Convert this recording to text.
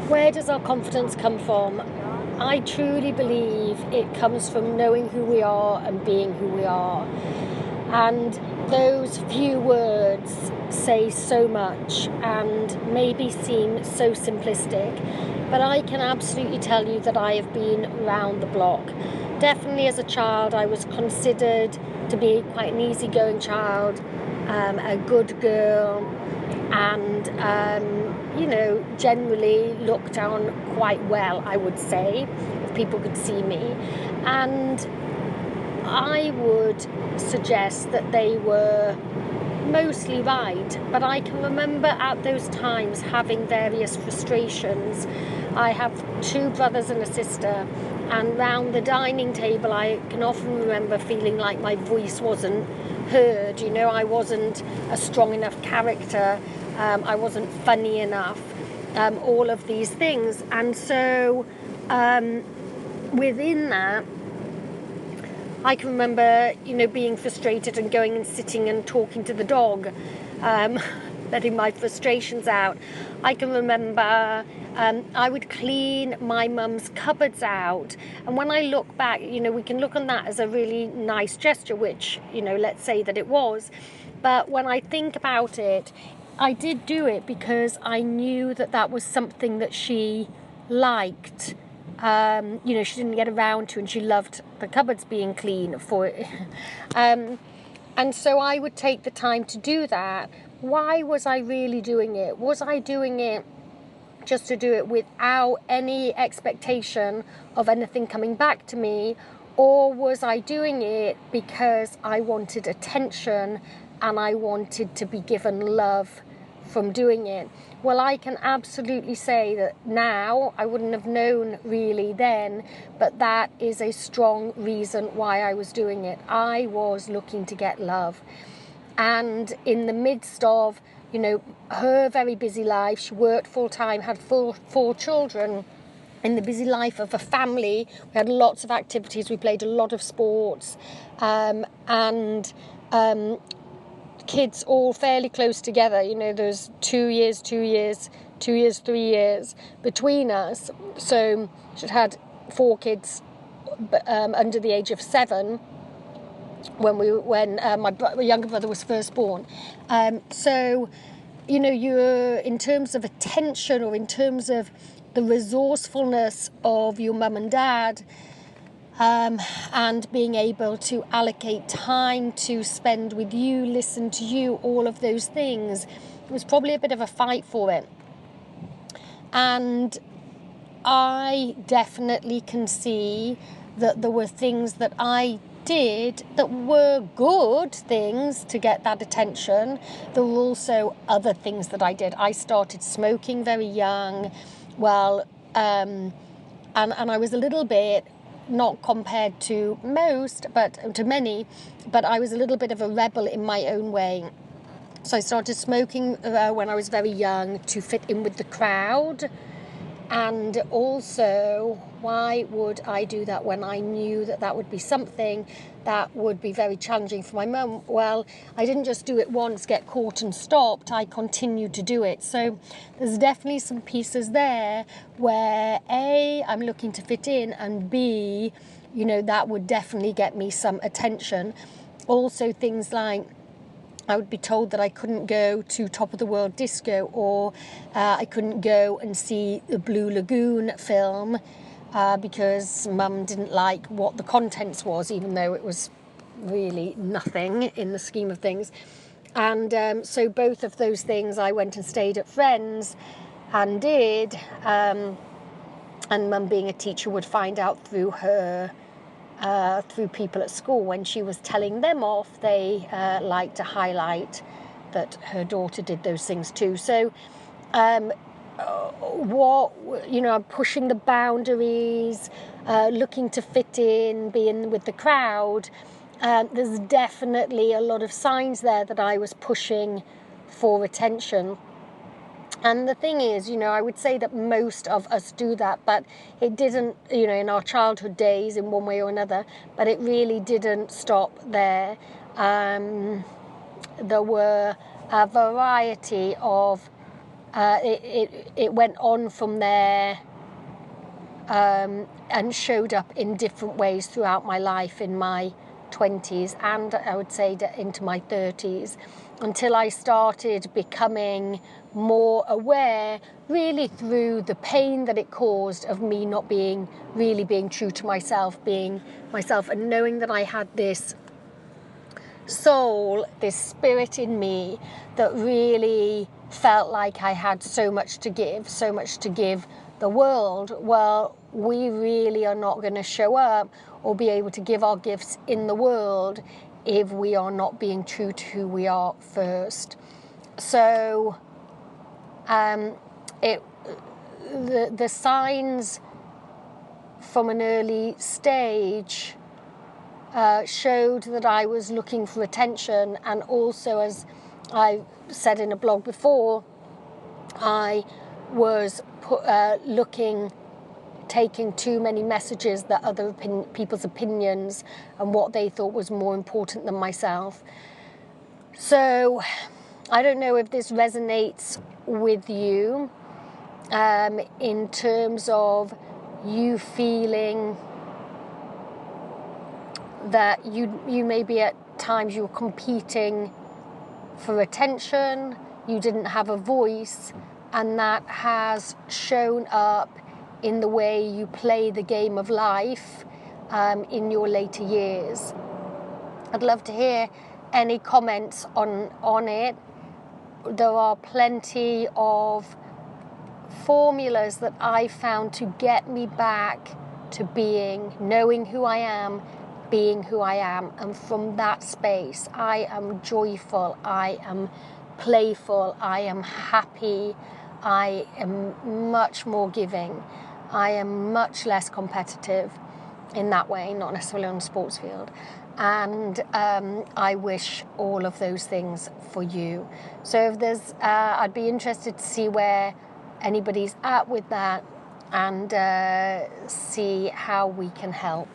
Where does our confidence come from? I truly believe it comes from knowing who we are and being who we are. And those few words say so much and maybe seem so simplistic, but I can absolutely tell you that I have been round the block. Definitely as a child, I was considered to be quite an easygoing child, a good girl, and generally looked down quite well, I would say, if people could see me. And I would suggest that they were mostly right, but I can remember at those times having various frustrations. I have 2 brothers and a sister, and round the dining table I can often remember feeling like my voice wasn't heard. I wasn't a strong enough character, I wasn't funny enough, all of these things. And so within that, I can remember, being frustrated and going and sitting and talking to the dog, letting my frustrations out. I can remember I would clean my mum's cupboards out. And when I look back, we can look on that as a really nice gesture, which, let's say that it was. But when I think about it, I did do it because I knew that that was something that she liked. She didn't get around to, and she loved the cupboards being clean for it. And so I would take the time to do that. Why was I really doing it? Was I doing it just to do it without any expectation of anything coming back to me? Or was I doing it because I wanted attention and I wanted to be given love from doing it? Well, I can absolutely say that now, I wouldn't have known really then, but that is a strong reason why I was doing it. I was looking to get love. And in the midst of, her very busy life, she worked full time, had 4 children. In the busy life of a family, we had lots of activities, we played a lot of sports, and kids all fairly close together. There's 2 years, 3 years between us. So she'd had 4 kids under the age of 7 when my younger brother was first born. So you're, in terms of attention, or in terms of the resourcefulness of your mum and dad, and being able to allocate time to spend with you, listen to you, all of those things, it was probably a bit of a fight for it. And I definitely can see that there were things that I did that were good things to get that attention. There were also other things that I did. I started smoking very young. And I was a little bit, not compared to most, but to many, but I was a little bit of a rebel in my own way. So I started smoking when I was very young to fit in with the crowd. And also, why would I do that when I knew that that would be something that would be very challenging for my mum? Well, I didn't just do it once, get caught and stopped. I continued to do it. So there's definitely some pieces there where A, I'm looking to fit in, and B, that would definitely get me some attention. Also things like, I would be told that I couldn't go to Top of the World Disco, or I couldn't go and see the Blue Lagoon film because Mum didn't like what the contents was, even though it was really nothing in the scheme of things. And so both of those things I went and stayed at friends and did. And Mum, being a teacher, would find out through her through people at school when she was telling them off, they like to highlight that her daughter did those things too. So I'm pushing the boundaries, looking to fit in, being with the crowd. There's definitely a lot of signs there that I was pushing for attention. And the thing is, I would say that most of us do that, but it didn't, in our childhood days in one way or another, but it really didn't stop there. There were a variety of it went on from there, and showed up in different ways throughout my life in my 20s, and I would say into my 30s, until I started becoming more aware, really through the pain that it caused of me not being true to myself, being myself, and knowing that I had this soul, this spirit in me that really felt like I had so much to give the world. Well, we really are not going to show up or be able to give our gifts in the world if we are not being true to who we are first. So the signs from an early stage showed that I was looking for attention, and also, as I said in a blog before, I was taking too many messages that other people's opinions and what they thought was more important than myself. So I don't know if this resonates with you, in terms of you feeling that you maybe at times you were competing for attention, you didn't have a voice, and that has shown up in the way you play the game of life in your later years. I'd love to hear any comments on it. There are plenty of formulas that I found to get me back to knowing who I am, being who I am, and from that space I am joyful, I am playful, I am happy, I am much more giving, I am much less competitive in that way, not necessarily on the sports field. And I wish all of those things for you. So if there's, I'd be interested to see where anybody's at with that, and see how we can help.